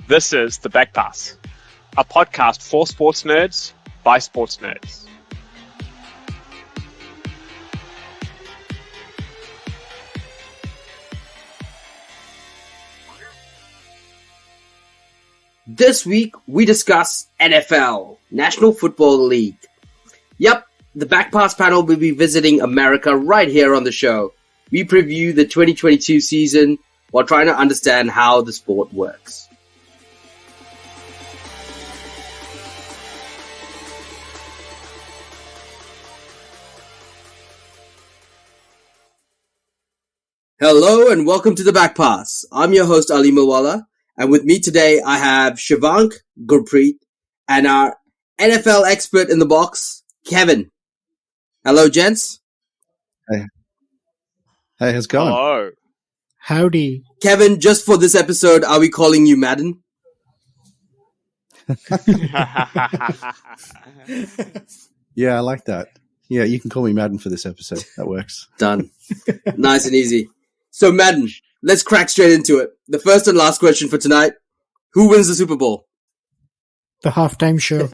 This is The Back Pass, a podcast for sports nerds by sports nerds. This week, we discuss NFL, National Football League. Yep, the Back Pass panel will be visiting America right here on the show. We preview the 2022 season while trying to understand how the sport works. Hello and welcome to the Back Pass. I'm your host Ali Mulwala, and with me today I have Shivank Gurpreet and our NFL expert in the box, Kevin. Hello, gents. Hey, how's it going? Hello. Howdy. Kevin, just for this episode, are we calling you Madden? Yeah, I like that. Yeah, you can call me Madden for this episode. That works. Done. Nice and easy. So, Madden, let's crack straight into it. The first and last question for tonight. Who wins the Super Bowl? The halftime show.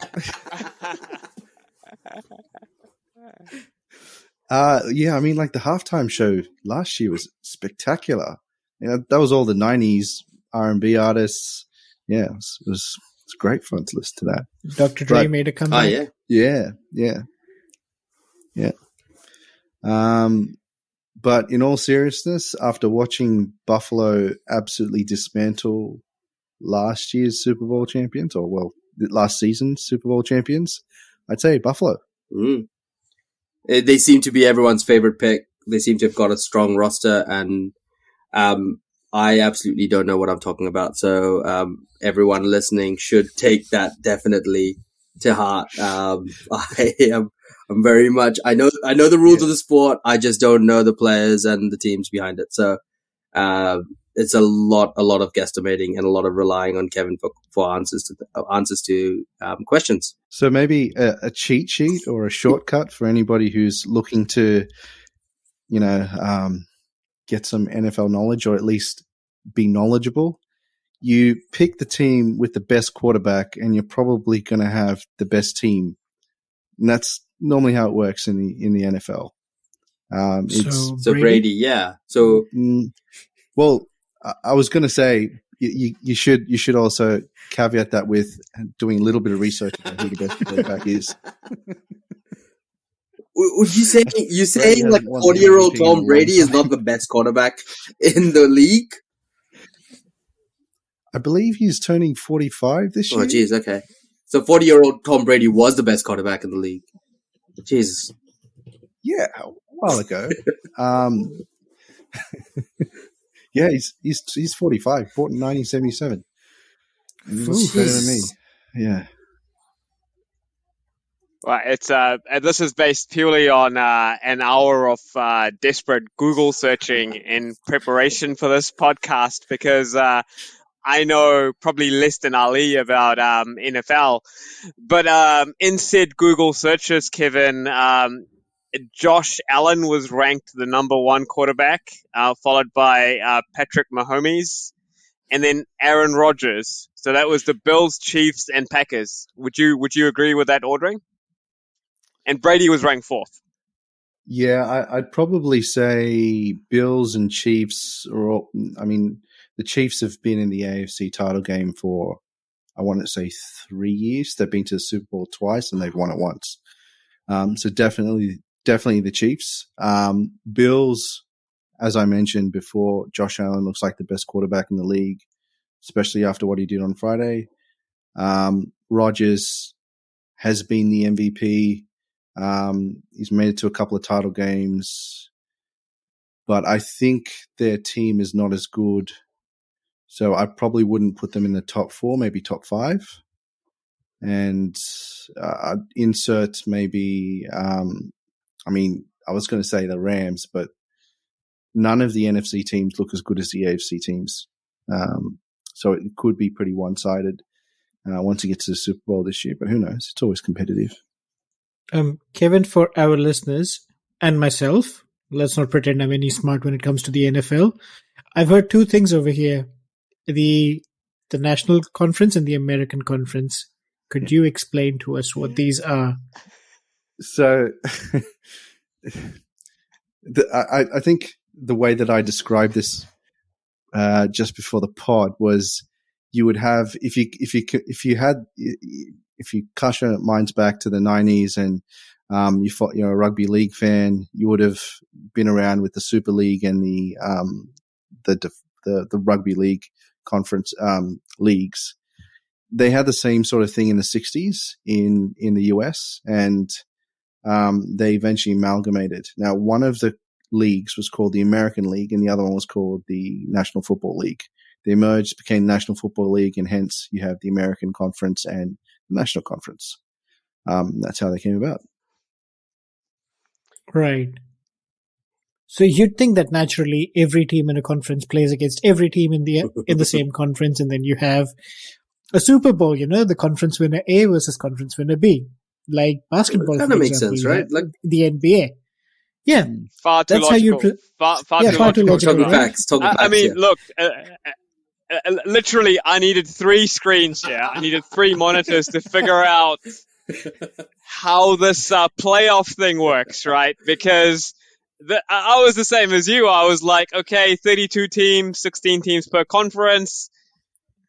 Yeah, I mean, like the halftime show last year was spectacular. You know, that was all the 90s R&B artists. Yeah, it was great fun to listen to that. Dr. Dre made a comeback. Yeah. Yeah. But in all seriousness, after watching Buffalo absolutely dismantle last year's Super Bowl champions, last season's Super Bowl champions, I'd say Buffalo. They seem to be everyone's favorite pick. They seem to have got a strong roster, and I absolutely don't know what I'm talking about. So everyone listening should take that definitely to heart. I'm very much. I know the rules of the sport. I just don't know the players and the teams behind it. So it's a lot of guesstimating and a lot of relying on Kevin for answers to questions. So maybe a cheat sheet or a shortcut for anybody who's looking to, get some NFL knowledge or at least be knowledgeable. You pick the team with the best quarterback, and you're probably going to have the best team. And that's normally how it works in the NFL. So Brady, yeah. So, well, I was going to say you should also caveat that with doing a little bit of research about who the best quarterback is. Would you saying like 40-year-old Tom Brady is not the best quarterback in the league? I believe he's turning 45 this year. Oh, geez, okay. So 40-year-old Tom Brady was the best quarterback in the league. Jesus. Yeah, a while ago. Yeah, he's 45, born in 1977. He's better than me. Yeah. Well, it's this is based purely on an hour of desperate Google searching in preparation for this podcast, because I know probably less than Ali about NFL. But in said Google searches, Kevin, Josh Allen was ranked the number one quarterback, followed by Patrick Mahomes, and then Aaron Rodgers. So that was the Bills, Chiefs, and Packers. Would you agree with that ordering? And Brady was ranked fourth. Yeah, I'd probably say Bills and Chiefs the Chiefs have been in the AFC title game for, I want to say, 3 years. They've been to the Super Bowl twice and they've won it once. So definitely the Chiefs. Bills, as I mentioned before, Josh Allen looks like the best quarterback in the league, especially after what he did on Friday. Rodgers has been the MVP. He's made it to a couple of title games, but I think their team is not as good. So I probably wouldn't put them in the top 4, maybe top 5. And I'd insert maybe, I was going to say the Rams, but none of the NFC teams look as good as the AFC teams. So it could be pretty one-sided once it gets to the Super Bowl this year. But who knows? It's always competitive. Kevin, for our listeners and myself, let's not pretend I'm any smart when it comes to the NFL. I've heard two things over here. The National Conference and the American Conference. Could you explain to us what these are? So I think the way that I described this just before the pod was you would have if you cast your minds back to the 90s and you're a rugby league fan, you would have been around with the Super League and the rugby league conference leagues. They had the same sort of thing in the 60s in the US, and they eventually amalgamated. Now, one of the leagues was called the American League, and the other one was called the National Football League. They merged, became the National Football League, and hence you have the American Conference and the National Conference. That's how they came about. Right. So you'd think that naturally every team in a conference plays against every team in the same conference, and then you have a Super Bowl, the conference winner A versus conference winner B. Like basketball, kind of makes sense, right? Like the NBA. Yeah. Far too That's logical. Far too logical. Talking facts. I mean, look, literally, I needed 3 screens here. I needed 3 monitors to figure out how this playoff thing works, right? Because I was the same as you. I was like, okay, 32 teams, 16 teams per conference,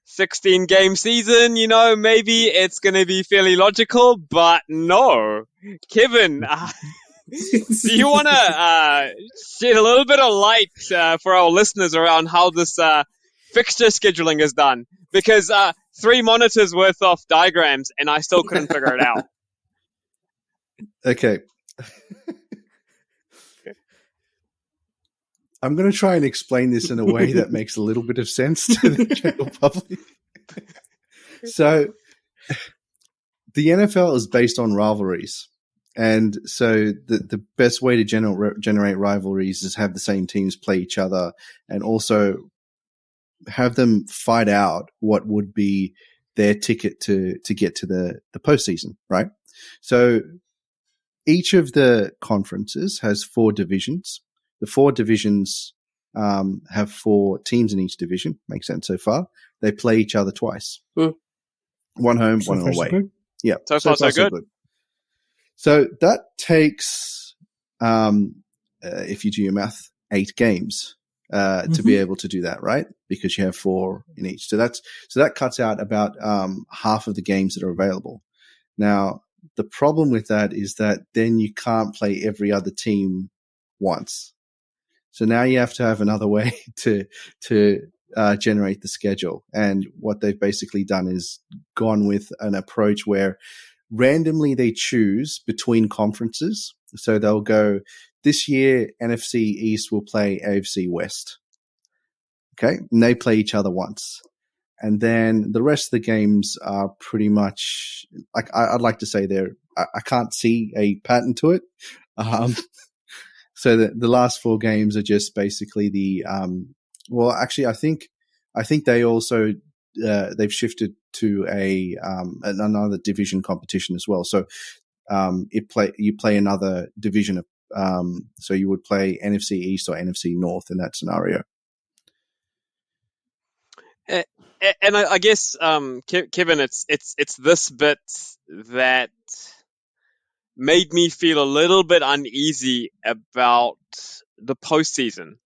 16 game season, maybe it's going to be fairly logical, but no. Kevin, do you want to shed a little bit of light for our listeners around how this fixture scheduling is done? Because 3 monitors worth of diagrams and I still couldn't figure it out. Okay. I'm going to try and explain this in a way that makes a little bit of sense to the general public. So the NFL is based on rivalries. And so the best way to generate rivalries is have the same teams play each other and also have them fight out what would be their ticket to get to the postseason, right? So each of the conferences has 4 divisions. The 4 divisions have 4 teams in each division. Makes sense so far. They play each other twice. One home, one away. Yeah. So far, so good. So that takes, if you do your math, 8 games to be able to do that, right? Because you have 4 in each. So that cuts out about half of the games that are available. Now, the problem with that is that then you can't play every other team once. So now you have to have another way to generate the schedule. And what they've basically done is gone with an approach where randomly they choose between conferences. So they'll go, this year NFC East will play AFC West. Okay. And they play each other once. And then the rest of the games are pretty much like, I'd like to say I can't see a pattern to it. So the last 4 games are just basically well, actually, I think they also, they've shifted to another division competition as well. So, you play another division of, so you would play NFC East or NFC North in that scenario. And I guess, Kevin, it's this bit that made me feel a little bit uneasy about the postseason.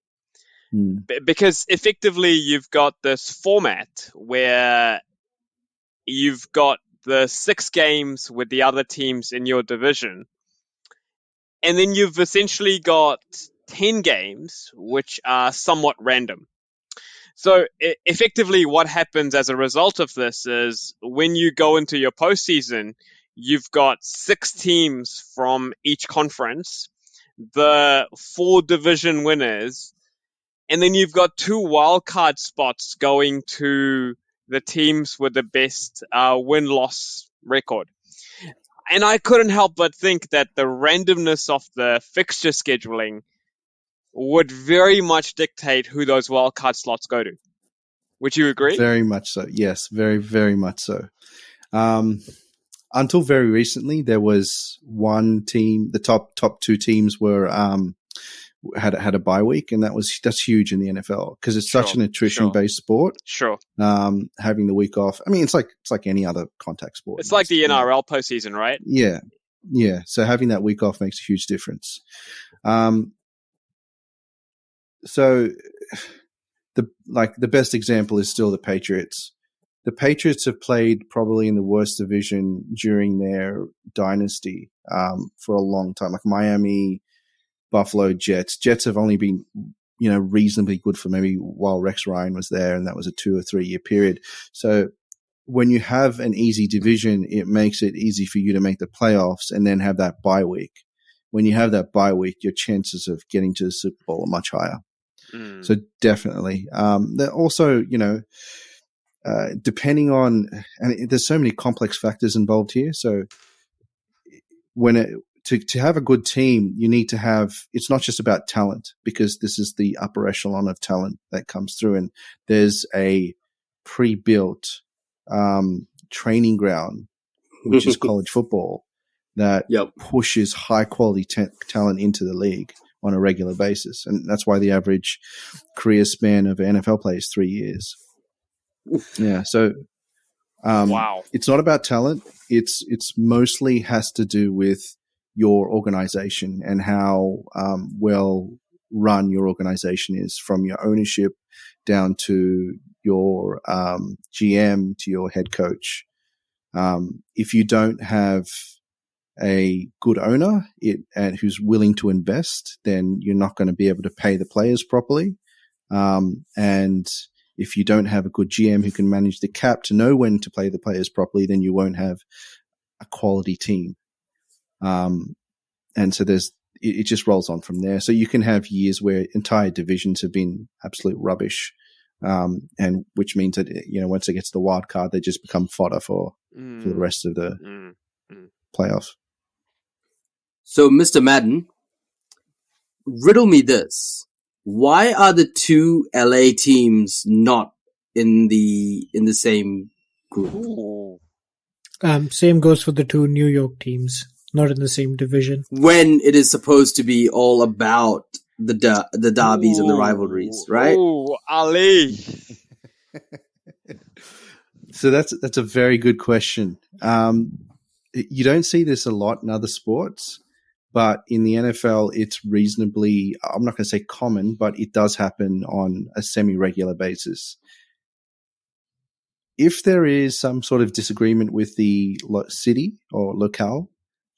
Because effectively you've got this format where you've got the 6 games with the other teams in your division, and then you've essentially got 10 games which are somewhat random. So effectively what happens as a result of this is when you go into your postseason, you've got 6 teams from each conference, the 4 division winners, and then you've got 2 wildcard spots going to the teams with the best win-loss record. And I couldn't help but think that the randomness of the fixture scheduling would very much dictate who those wildcard slots go to. Would you agree? Very much so. Yes, very, very much so. Until very recently, there was one team, the top 2 teams were had a bye week, and that's huge in the NFL because it's such an attrition-based sport. Sure. Having the week off. I mean, it's like any other contact sport. It's like the N.I.L. postseason, right? Yeah. Yeah. So having that week off makes a huge difference. So the best example is still the Patriots. The Patriots have played probably in the worst division during their dynasty for a long time. Like Miami, Buffalo, Jets. Jets have only been, reasonably good for maybe while Rex Ryan was there, and that was a 2 or 3 year period. So when you have an easy division, it makes it easy for you to make the playoffs and then have that bye week. When you have that bye week, your chances of getting to the Super Bowl are much higher. So definitely. Also, depending on, and there's so many complex factors involved here. So to have a good team, you need to have, it's not just about talent, because this is the upper echelon of talent that comes through, and there's a pre-built training ground, which is college football, that pushes high quality talent into the league on a regular basis. And that's why the average career span of an NFL player is 3 years. Yeah. So, wow. It's not about talent. It's mostly has to do with your organization and how well run your organization is, from your ownership down to your GM to your head coach. If you don't have a good owner and who's willing to invest, then you're not going to be able to pay the players properly. And if you don't have a good GM who can manage the cap to know when to play the players properly, then you won't have a quality team. And so it just rolls on from there. So you can have years where entire divisions have been absolute rubbish. And which means that, once it gets the wild card, they just become fodder for the rest of the playoffs. So, Mr. Madden, riddle me this. Why are the two LA teams not in the same group? Same goes for the two New York teams, not in the same division. When it is supposed to be all about the derbies and the rivalries, right? Oh, Ali. So that's a very good question. You don't see this a lot in other sports, but in the NFL, it's reasonably, I'm not going to say common, but it does happen on a semi-regular basis. If there is some sort of disagreement with the city or locale,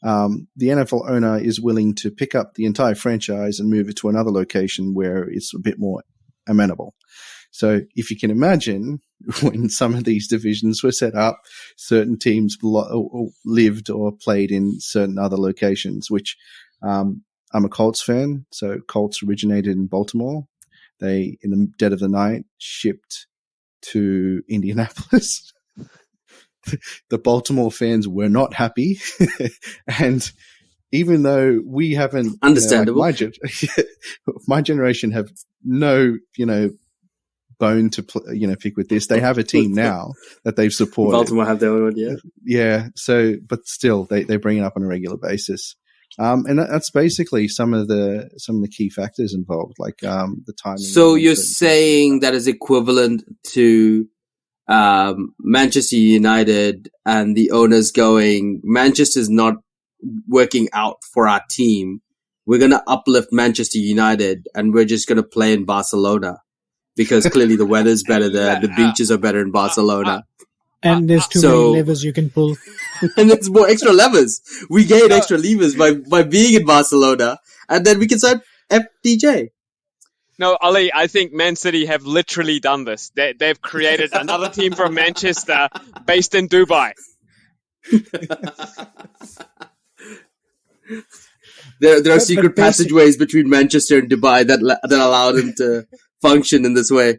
the NFL owner is willing to pick up the entire franchise and move it to another location where it's a bit more amenable. So if you can imagine, when some of these divisions were set up, certain teams lived or played in certain other locations, which I'm a Colts fan. So Colts originated in Baltimore. They, in the dead of the night, shipped to Indianapolis. The Baltimore fans were not happy. And even though we haven't, understandable, my generation have no, bone to pick with this. They have a team now that they've supported. Baltimore have their own, yeah. Yeah. So, but still, they bring it up on a regular basis. And that's basically some of the key factors involved, like the timing. So you're saying that is equivalent to Manchester United and the owners going, Manchester's not working out for our team. We're going to uplift Manchester United and we're just going to play in Barcelona because clearly the weather's better there. The beaches are better in Barcelona. And there's too many levers you can pull. And there's more extra levers. We gain extra levers by being in Barcelona, and then we can start FDJ. No, Ali, I think Man City have literally done this. They've created another team from Manchester based in Dubai. There are secret passageways between Manchester and Dubai that allow them to function in this way.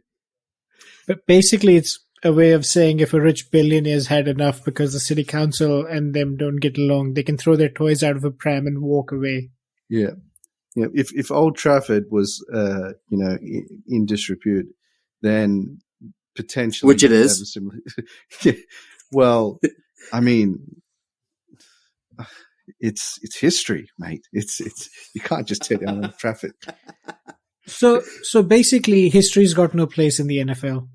But basically, it's a way of saying if a rich billionaire's had enough because the city council and them don't get along, they can throw their toys out of a pram and walk away. Yeah. Yeah. If Old Trafford was, in disrepute, then potentially. Which it is. Well, I mean, it's history, mate. It's you can't just tear down the traffic. So basically, history's got no place in the NFL.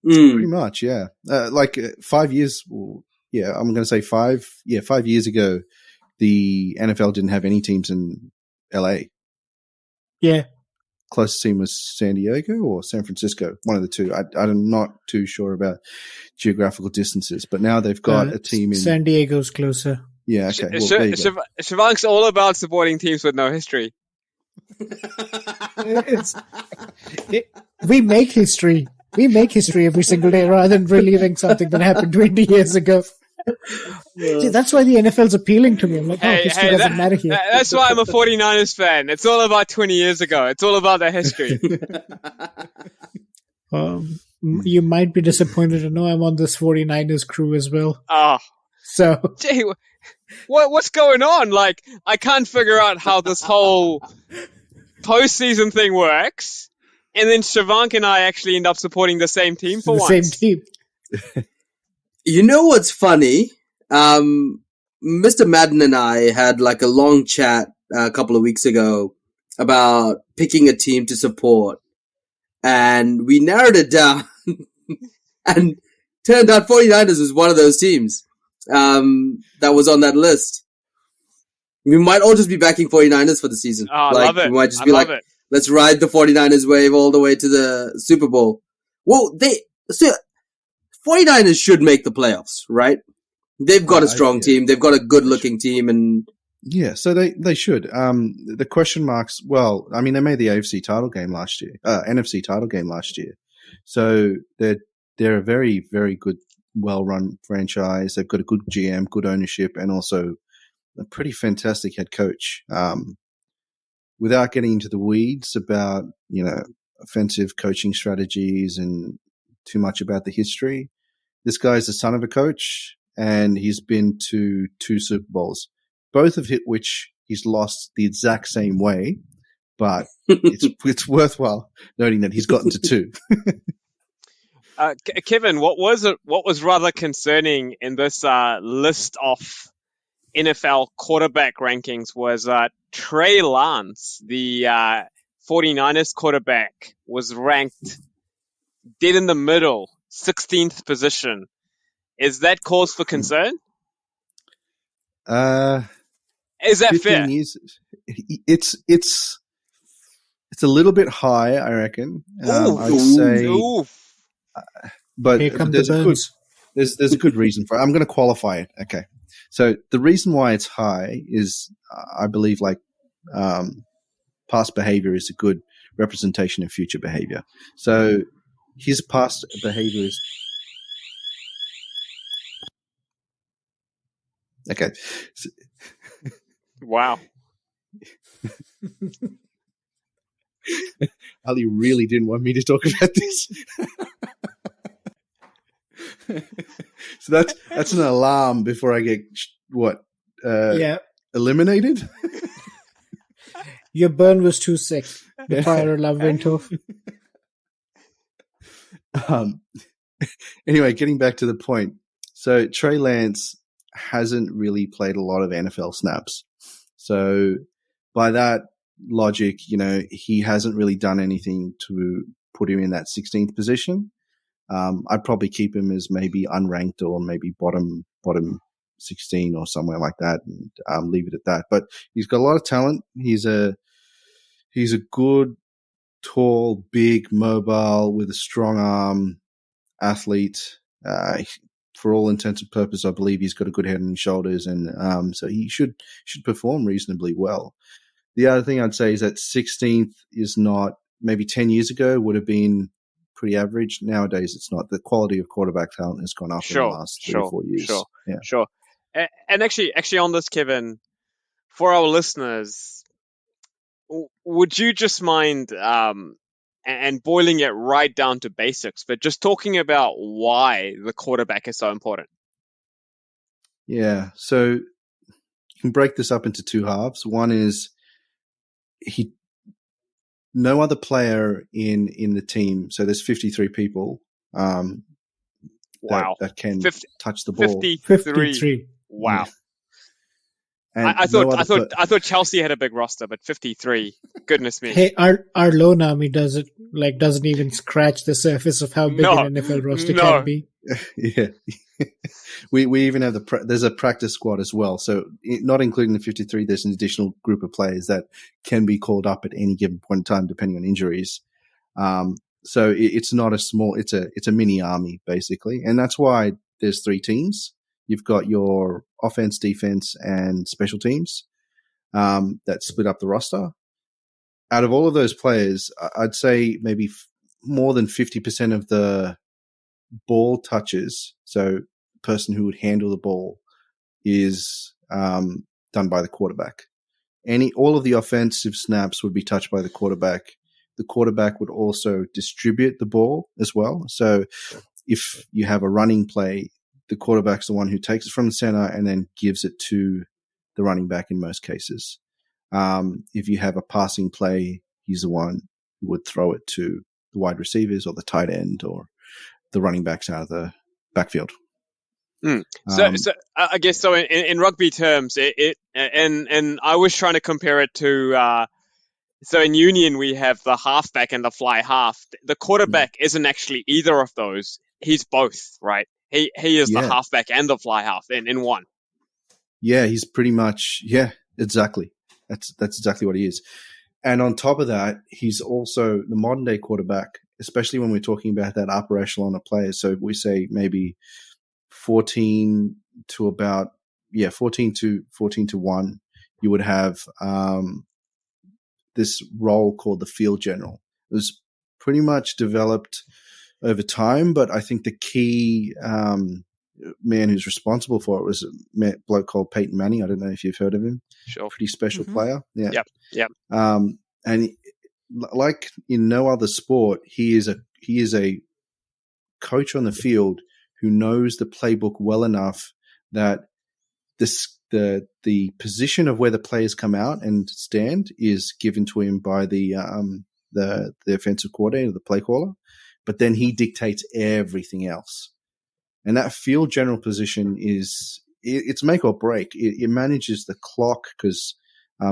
Pretty much, yeah. 5 years. Yeah, I'm going to say 5. Yeah, 5 years ago, the NFL didn't have any teams in LA. Yeah. Closest team was San Diego or San Francisco, one of the two. I'm not too sure about geographical distances, but now they've got a team in San Diego's closer. Yeah, okay. Well, there you go. Shivang's all about supporting teams with no history. We make history. We make history every single day rather than reliving something that happened 20 years ago. See, that's why the NFL's appealing to me. I'm like, history doesn't matter here. That's why I'm a 49ers fan. It's all about 20 years ago. It's all about the history. You might be disappointed to know I'm on this 49ers crew as well. Oh. So. Gee, what's going on? Like, I can't figure out how this whole postseason thing works. And then Shivang and I actually end up supporting the same team for once. The same team. You know what's funny? Mr. Madden and I had like a long chat a couple of weeks ago about picking a team to support. And we narrowed it down. And turned out 49ers was one of those teams that was on that list. We might all just be backing 49ers for the season. Oh, I love it. We might just be like, let's ride the 49ers wave all the way to the Super Bowl. Well, 49ers should make the playoffs, right? They've got a strong team. They've got a good-looking team, and yeah, so they should. The question marks. Well, I mean, they made the NFC title game last year, NFC title game last year. So they're a very, very good, well-run franchise. They've got a good GM, good ownership, and also a pretty fantastic head coach. Without getting into the weeds about offensive coaching strategies and too much about the history. This guy's the son of a coach, and he's been to 2 Super Bowls, both of which he's lost the exact same way, but it's worthwhile noting that he's gotten to 2. Kevin, what was rather concerning in this list of NFL quarterback rankings was Trey Lance, the 49ers quarterback, was ranked dead in the middle, 16th position. Is that cause for concern? Is that fair? Years, it's a little bit high, I reckon. I'd say, but there's a good reason for it. I'm going to qualify it. Okay, so the reason why it's high is, I believe, past behavior is a good representation of future behavior. So his past behavior is okay. Wow. Ali really didn't want me to talk about this. So that's an alarm before I get eliminated. Your burn was too sick. The fire alarm went off. Anyway, getting back to the point. So Trey Lance hasn't really played a lot of NFL snaps. So by that logic, he hasn't really done anything to put him in that 16th position. I'd probably keep him as maybe unranked or maybe bottom 16 or somewhere like that, and leave it at that. But he's got a lot of talent. He's a good, tall, big, mobile with a strong arm athlete. For all intents and purposes, I believe he's got a good head on his shoulders, and so he should perform reasonably well. The other thing I'd say is that 16th is not, maybe 10 years ago would have been pretty average. Nowadays, it's not. The quality of quarterback talent has gone up in the last 3 or 4 years. Sure. And actually on this, Kevin, for our listeners, would you just mind and boiling it right down to basics, but just talking about why the quarterback is so important? Yeah. So you can break this up into 2 halves. One is no other player in the team. So there's 53 people that can touch the ball. 53. Wow. Yeah. And I thought Chelsea had a big roster, but 53. Goodness me. Hey, our lone army doesn't even scratch the surface of how big an NFL roster can be. Yeah. we even have there's a practice squad as well. So not including the 53, there's an additional group of players that can be called up at any given point in time, depending on injuries. So it's not a small, it's a mini army basically. And that's why there's 3 teams. You've got your offense, defense, and special teams, that split up the roster. Out of all of those players, I'd say maybe more than 50% of the ball touches, so the person who would handle the ball, is done by the quarterback. All of the offensive snaps would be touched by the quarterback. The quarterback would also distribute the ball as well. So if you have a running play, the quarterback's the one who takes it from the center and then gives it to the running back in most cases. If you have a passing play, he's the one who would throw it to the wide receivers or the tight end or the running backs out of the backfield. So I guess so. In rugby terms, and I was trying to compare it to. So in Union, we have the halfback and the fly half. The quarterback isn't actually either of those. He's both, right? He is the halfback and the fly half in one. Yeah, he's pretty much, exactly. That's exactly what he is. And on top of that, he's also the modern day quarterback, especially when we're talking about that upper echelon of players. So we say maybe 14 to 1, you would have this role called the field general. It was pretty much developed over time, but I think the key man who's responsible for it was a bloke called Peyton Manning. I don't know if you've heard of him. Sure. Pretty special player. Yeah. Yep. And like in no other sport, he is a coach on the field who knows the playbook well enough that the position of where the players come out and stand is given to him by the offensive coordinator, the play caller, but then he dictates everything else. And that field general position it's make or break. It manages the clock because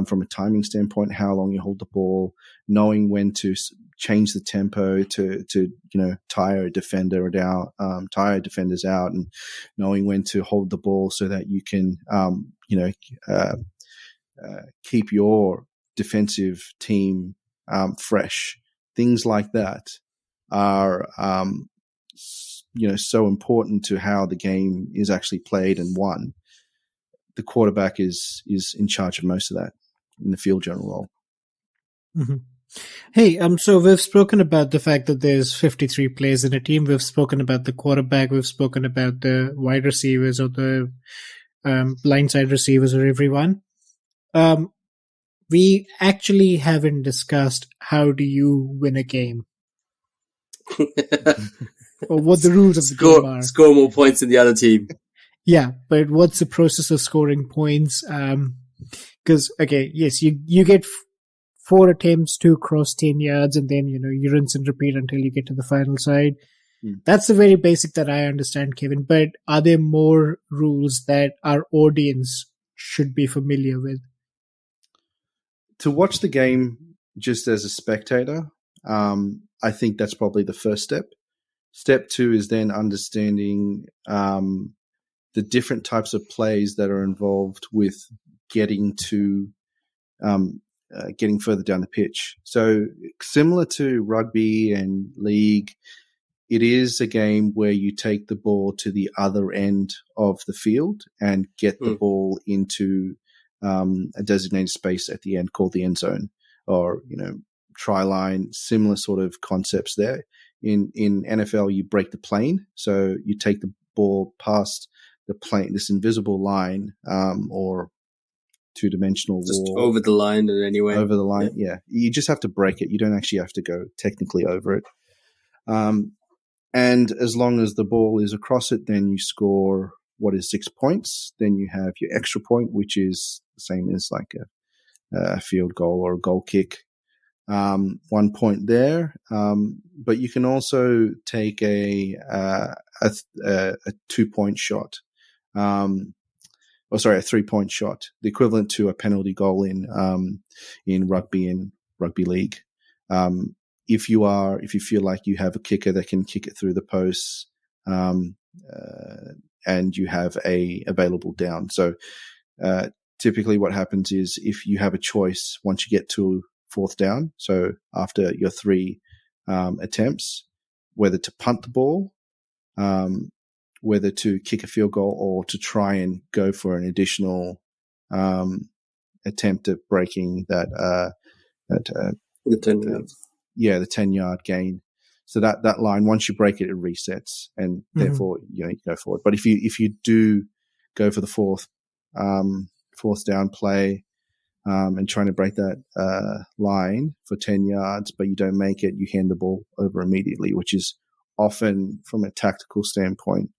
from a timing standpoint, how long you hold the ball, knowing when to change the tempo to tire defenders out, and knowing when to hold the ball so that you can keep your defensive team fresh. Things like that are so important to how the game is actually played and won. The quarterback is in charge of most of that in the field general role. Mm-hmm. Hey, so we've spoken about the fact that there's 53 players in a team. We've spoken about the quarterback. We've spoken about the wide receivers or the blindside receivers or everyone. We actually haven't discussed how do you win a game. Or what the rules of the game are. Score more points than the other team. Yeah, but what's the process of scoring points? Because, yes, you get 4 attempts to cross 10 yards and then, you rinse and repeat until you get to the final side. That's the very basic that I understand, Kevin. But are there more rules that our audience should be familiar with? To watch the game just as a spectator, I think that's probably the first step. Step 2 is then understanding the different types of plays that are involved with getting to getting further down the pitch. So similar to rugby and league, it is a game where you take the ball to the other end of the field and get the ball into a designated space at the end called the end zone or, try line, similar sort of concepts there. In NFL, you break the plane. So you take the ball past the plane, this invisible line, or two-dimensional just wall. Over the line in any way. Over the line, yeah. You just have to break it. You don't actually have to go technically over it. And as long as the ball is across it, then you score what is 6 points. Then you have your extra point, which is the same as like a field goal or a goal kick. 1 point there. But you can also take a 2-point shot. Or a 3-point shot, the equivalent to a penalty goal in rugby and rugby league. If you feel like you have a kicker that can kick it through the posts, and you have a available down. So typically what happens is if you have a choice once you get to 4th down, so after your 3 attempts, whether to punt the ball, whether to kick a field goal, or to try and go for an additional attempt at breaking the 10 yards. The 10-yard gain. So that line, once you break it, it resets, and therefore you go forward. But if you do go for the 4th down play and trying to break that line for 10 yards, but you don't make it, you hand the ball over immediately, which is often, from a tactical standpoint,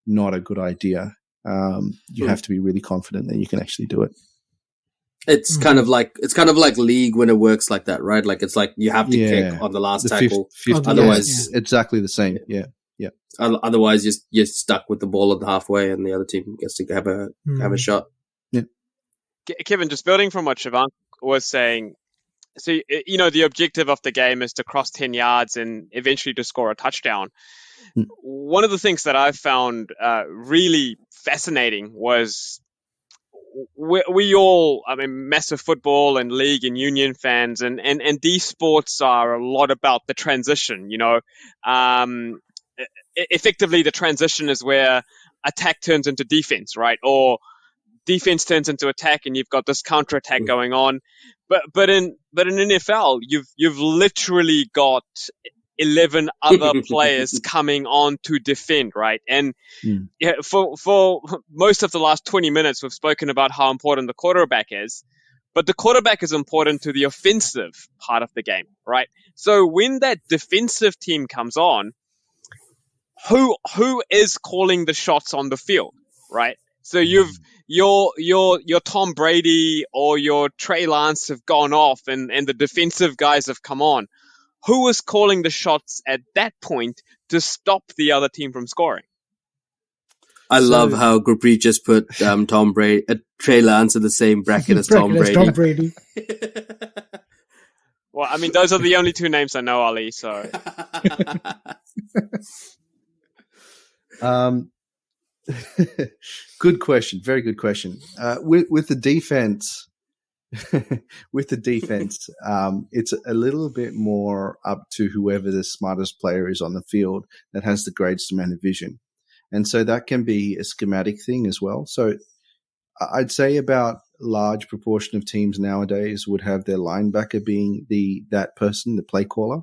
not a good idea. You have to be really confident that you can actually do it. It's kind of like league when it works like that, right? Like it's like you have to kick on the last tackle, otherwise exactly the same. Yeah. Otherwise, you're stuck with the ball at the halfway, and the other team gets to have a shot. Yeah. Kevin, just building from what Siobhan was saying, so the objective of the game is to cross 10 yards and eventually to score a touchdown. One of the things that I found really fascinating was we all, massive football and league and union fans, and these sports are a lot about the transition, effectively the transition is where attack turns into defense, right? Or defense turns into attack, and you've got this counter-attack going on. But in NFL, you've literally got 11 other players coming on to defend, right? And for most of the last 20 minutes, we've spoken about how important the quarterback is, but the quarterback is important to the offensive part of the game, right? So when that defensive team comes on, who is calling the shots on the field, right? So your Tom Brady or your Trey Lance have gone off, and the defensive guys have come on. Who is calling the shots at that point to stop the other team from scoring? I love how Gurpreet just put Tom Brady, Trey Lance in the same bracket as Tom Brady. Well, those are the only 2 names I know, Ali. So, good question. Very good question. With the defense. With the defense, it's a little bit more up to whoever the smartest player is on the field that has the greatest amount of vision. And so that can be a schematic thing as well. So I'd say about a large proportion of teams nowadays would have their linebacker being that person, the play caller,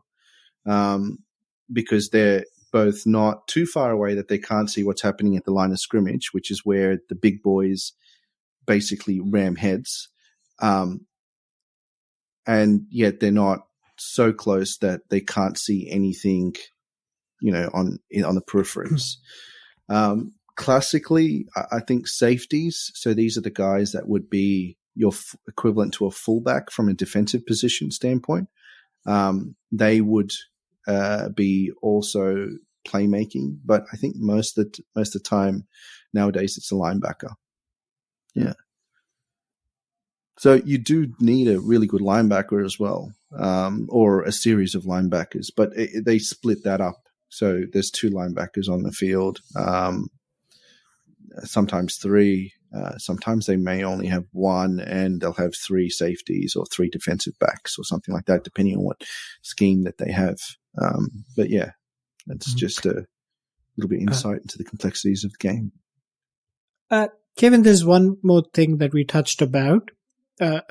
because they're both not too far away that they can't see what's happening at the line of scrimmage, which is where the big boys basically ram heads. And yet they're not so close that they can't see anything, on the peripheries. Classically, I think safeties. So these are the guys that would be your equivalent to a fullback from a defensive position standpoint. They would be also playmaking, but I think most of the time nowadays it's a linebacker. Yeah. So you do need a really good linebacker as well, or a series of linebackers, but they split that up. So there's 2 linebackers on the field, sometimes 3. Sometimes they may only have 1, and they'll have 3 safeties or 3 defensive backs or something like that, depending on what scheme that they have. But yeah, that's just a little bit insight into the complexities of the game. Kevin, there's one more thing that we touched about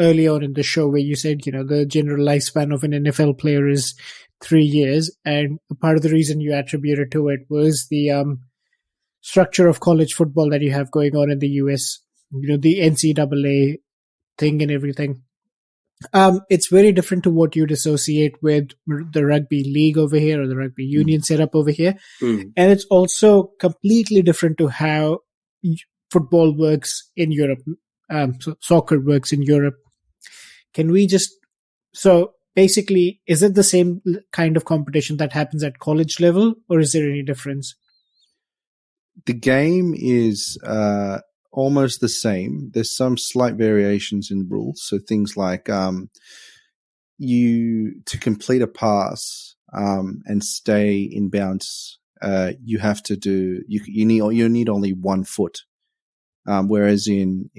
early on in the show, where you said, the general lifespan of an NFL player is 3 years. And part of the reason you attributed to it was the structure of college football that you have going on in the US, the NCAA thing and everything. It's very different to what you'd associate with the rugby league over here or the rugby union setup over here. And it's also completely different to how football works in Europe. So soccer works in Europe. So basically, is it the same kind of competition that happens at college level, or is there any difference? The game is almost the same. There's some slight variations in rules. So things like to complete a pass and stay in bounds, you have to do you need only 1 foot, whereas in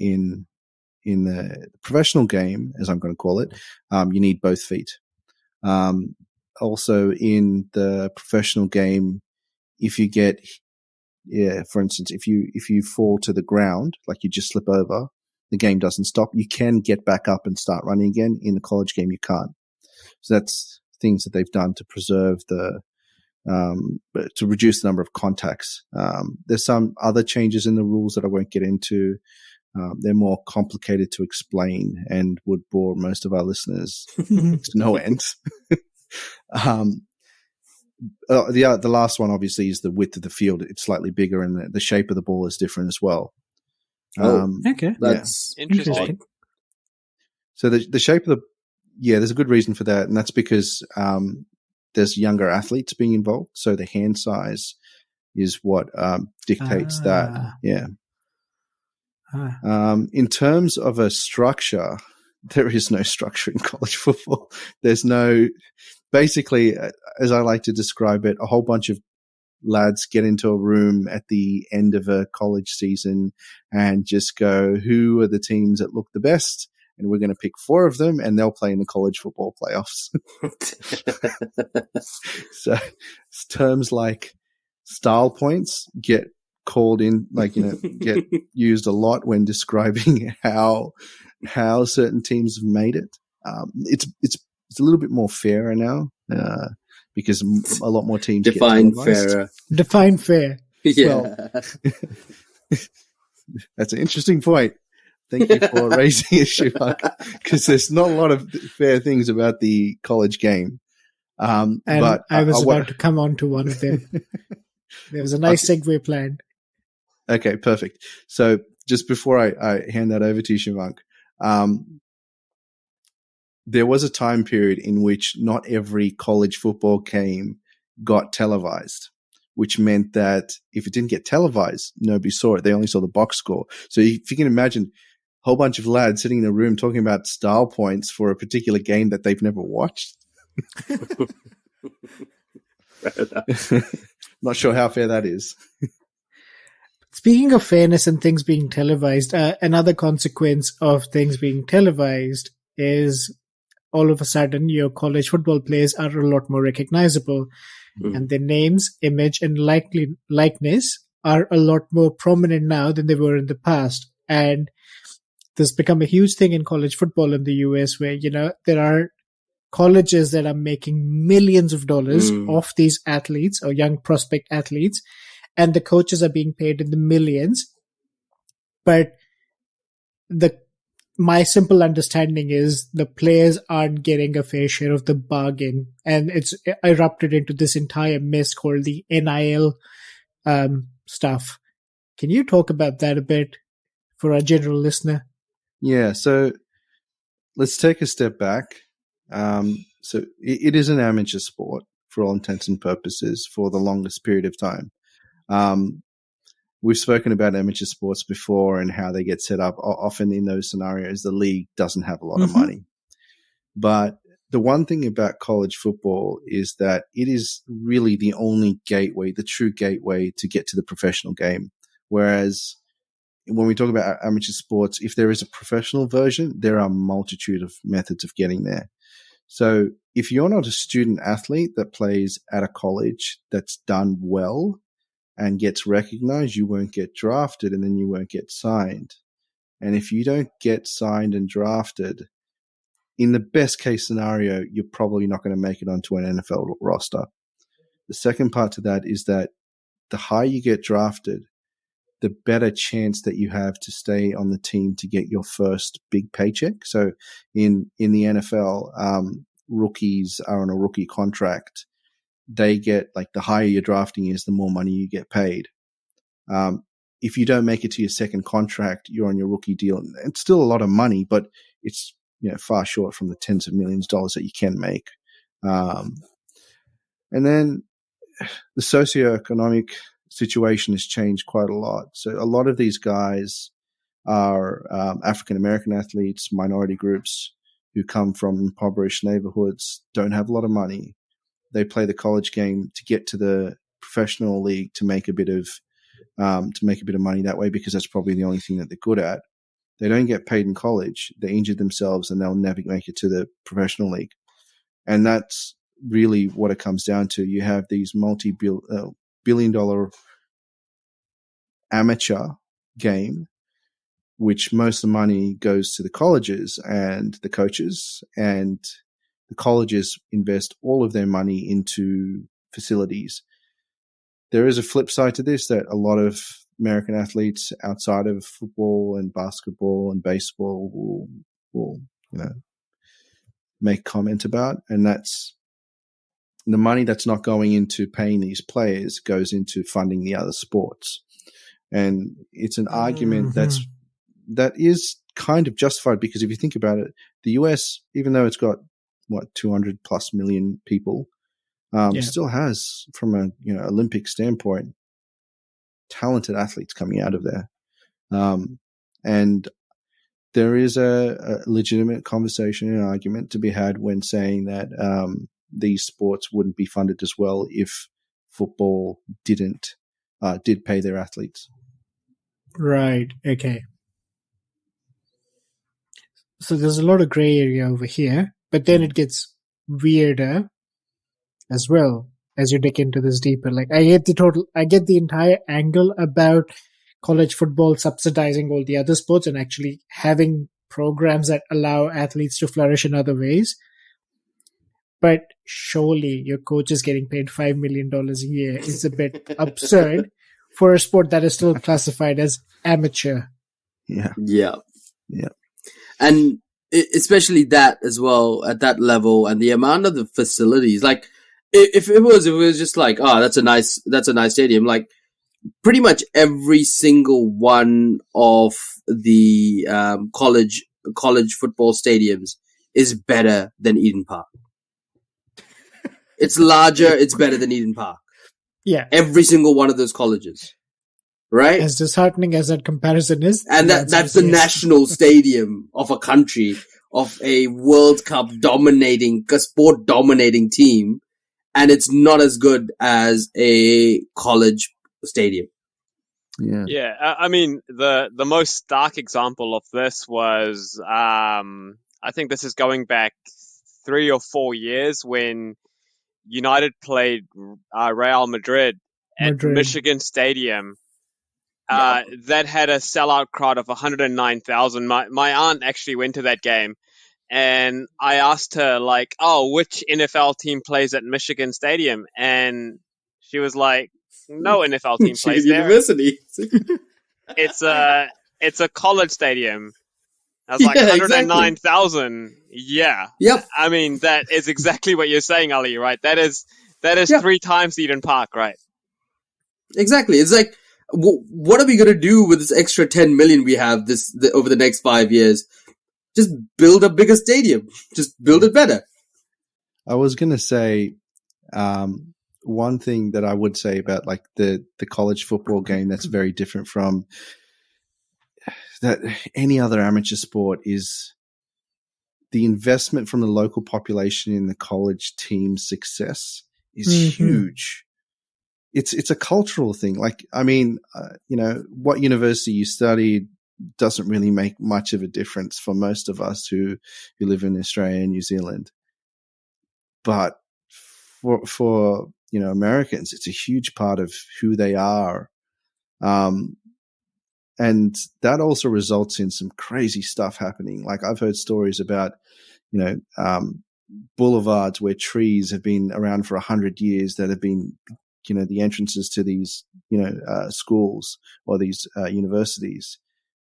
the professional game, as I'm going to call it, you need both feet. Also, in the professional game, if you get for instance, if you fall to the ground, like you just slip over, the game doesn't stop. You can get back up and start running again. In the college game, you can't. So that's things that they've done to preserve to reduce the number of contacts. There's some other changes in the rules that I won't get into. They're more complicated to explain and would bore most of our listeners to no end. The last one, obviously, is the width of the field. It's slightly bigger, and the shape of the ball is different as well. Okay, that's Interesting. So the shape of there's a good reason for that, and that's because there's younger athletes being involved. So the hand size is what dictates that. Yeah. In terms of a structure, there is no structure in college football. There's no, basically, as I like to describe it, a whole bunch of lads get into a room at the end of a college season and just go, who are the teams that look the best? And we're going to pick 4 of them, and they'll play in the college football playoffs. So terms like style points get called in, get used a lot when describing how certain teams have made it. It's a little bit more fairer now because a lot more teams define get fairer. Define fair. Yeah. Well, that's an interesting point. Thank you for raising the issue, because there's not a lot of fair things about the college game. But I was about to come on to one of them. There was a nice segue planned. Okay, perfect. So just before I hand that over to you, Shivank, there was a time period in which not every college football game got televised, which meant that if it didn't get televised, nobody saw it. They only saw the box score. So if you can imagine a whole bunch of lads sitting in a room talking about style points for a particular game that they've never watched. Not sure how fair that is. Speaking of fairness and things being televised, another consequence of things being televised is all of a sudden your college football players are a lot more recognizable, and their names, image, and likeness are a lot more prominent now than they were in the past. And this has become a huge thing in college football in the US, where, there are colleges that are making millions of dollars off these athletes or young prospect athletes, and the coaches are being paid in the millions. But my simple understanding is the players aren't getting a fair share of the bargain, and it's erupted into this entire mess called the N.I.L. stuff. Can you talk about that a bit for our general listener? Yeah, so let's take a step back. So it is an amateur sport for all intents and purposes for the longest period of time. We've spoken about amateur sports before and how they get set up. Often in those scenarios, the league doesn't have a lot of money. But the one thing about college football is that it is really the only gateway, the true gateway to get to the professional game. Whereas when we talk about amateur sports, if there is a professional version, there are a multitude of methods of getting there. So if you're not a student athlete that plays at a college that's done well and gets recognized, you won't get drafted, and then you won't get signed. And if you don't get signed and drafted, in the best case scenario, you're probably not going to make it onto an NFL roster. The second part to that is that the higher you get drafted, the better chance that you have to stay on the team to get your first big paycheck. So in the NFL, rookies are on a rookie contract. They get, the higher your drafting is, the more money you get paid. If you don't make it to your second contract, you're on your rookie deal. It's still a lot of money, but it's far short from the tens of millions of dollars that you can make. And then the socioeconomic situation has changed quite a lot. So a lot of these guys are African American athletes, minority groups who come from impoverished neighborhoods, don't have a lot of money. They play the college game to get to the professional league to make a bit of money that way, because that's probably the only thing that they're good at. They don't get paid in college. They injure themselves and they'll never make it to the professional league. And that's really what it comes down to. You have these multi-billion-dollar amateur game, which most of the money goes to the colleges and the coaches, and the colleges invest all of their money into facilities. There is a flip side to this, that a lot of American athletes outside of football and basketball and baseball will make comment about, and that's the money that's not going into paying these players goes into funding the other sports. And it's an argument that is kind of justified, because if you think about it, the US, even though it's got 200 plus million people, still has, from a Olympic standpoint, talented athletes coming out of there. And there is a legitimate conversation and argument to be had when saying that these sports wouldn't be funded as well if football did pay their athletes. Right. Okay. So there's a lot of gray area over here, but then it gets weirder as well as you dig into this deeper. Like, I get the entire angle about college football subsidizing all the other sports and actually having programs that allow athletes to flourish in other ways. But surely your coach is getting paid $5 million a year. It's a bit absurd for a sport that is still classified as amateur. Yeah. And especially that as well, at that level, and the amount of the facilities. Like, if it was just like, that's a nice stadium. Like, pretty much every single one of the college football stadiums is better than Eden Park. It's larger. It's better than Eden Park. Yeah. Every single one of those colleges. Right? As disheartening as that comparison is. And that's the national stadium of a country, of a World Cup sport dominating team. And it's not as good as a college stadium. Yeah. Yeah. I mean, the most stark example of this was, I think this is going back 3 or 4 years when United played Real Madrid at Michigan Stadium. That had a sellout crowd of 109,000. My aunt actually went to that game, and I asked her, like, which NFL team plays at Michigan Stadium? And she was like, no NFL team plays there. University. It's a college stadium. I was like, 109,000. Yeah. Yep. I mean, that is exactly what you're saying, Ali, right? That is 3 times Eden Park, right? Exactly. It's like, what are we going to do with this extra 10 million we have over the next 5 years? Just build a bigger stadium. Just build it better. I was going to say, one thing that I would say about like the college football game that's very different from that any other amateur sport is the investment from the local population in the college team's success is huge. It's a cultural thing. Like, I mean, what university you studied doesn't really make much of a difference for most of us who live in Australia and New Zealand. But for Americans, it's a huge part of who they are. And that also results in some crazy stuff happening. Like, I've heard stories about, boulevards where trees have been around for 100 years that have been, the entrances to these, schools or these universities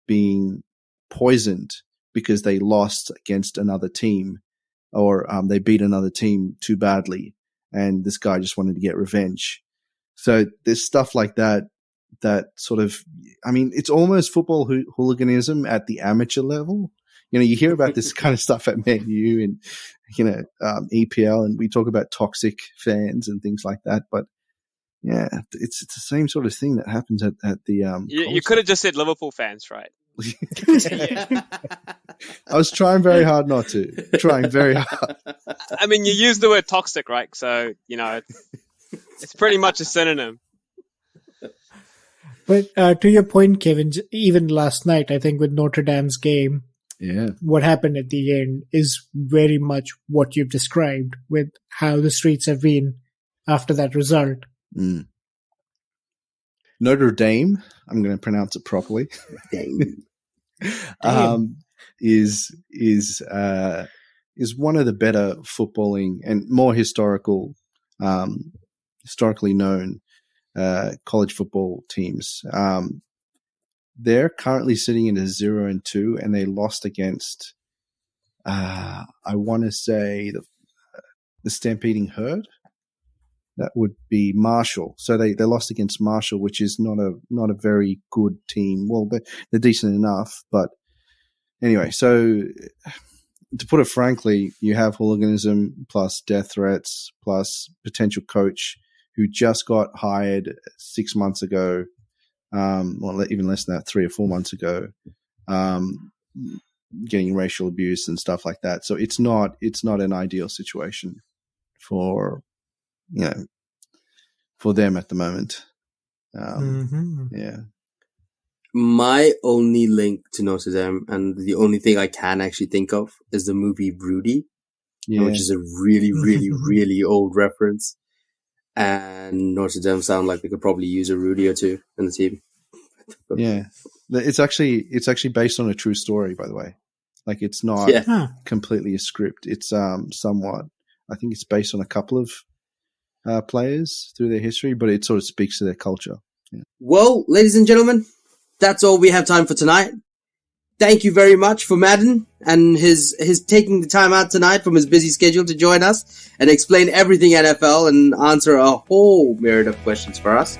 being poisoned because they lost against another team, or they beat another team too badly, and this guy just wanted to get revenge. So there's stuff like that sort of, I mean, it's almost football hooliganism at the amateur level. You hear about this kind of stuff at Man U and, EPL, and we talk about toxic fans and things like that. But yeah, it's the same sort of thing that happens at the. You could have just said Liverpool fans, right? I was trying very hard not to. Trying very hard. I mean, you use the word toxic, right? So, it's pretty much a synonym. But to your point, Kevin, even last night, I think with Notre Dame's game, what happened at the end is very much what you've described with how the streets have been after that result. Mm. Notre Dame, I'm going to pronounce it properly, is one of the better footballing and more historically known college football teams. They're currently sitting in a 0-2, and they lost against, I want to say, the Stampeding Herd. That would be Marshall. So they lost against Marshall, which is not a very good team. Well, they're decent enough, but anyway. So to put it frankly, you have hooliganism plus death threats plus potential coach who just got hired 6 months ago, well, even less than that, 3 or 4 months ago, getting racial abuse and stuff like that. So it's not an ideal situation for them at the moment. Yeah. My only link to Notre Dame, and the only thing I can actually think of, is the movie Rudy, which is a really, really, really old reference. And Notre Dame sound like they could probably use a Rudy or two in the team. Yeah. It's actually based on a true story, by the way. Like, it's not completely a script. It's somewhat, I think it's based on a couple of players through their history, but it sort of speaks to their culture. Yeah. Well, ladies and gentlemen, that's all we have time for tonight. Thank you very much for Madden and his taking the time out tonight from his busy schedule to join us and explain everything NFL and answer a whole myriad of questions for us.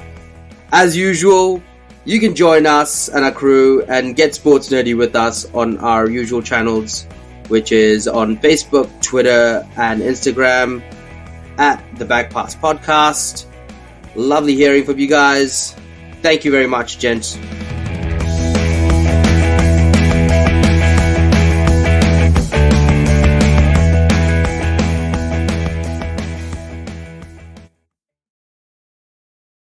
As usual, you can join us and our crew and get sports nerdy with us on our usual channels, which is on Facebook, Twitter, and Instagram at the Back Pass Podcast. Lovely hearing from you guys. Thank you very much, gents.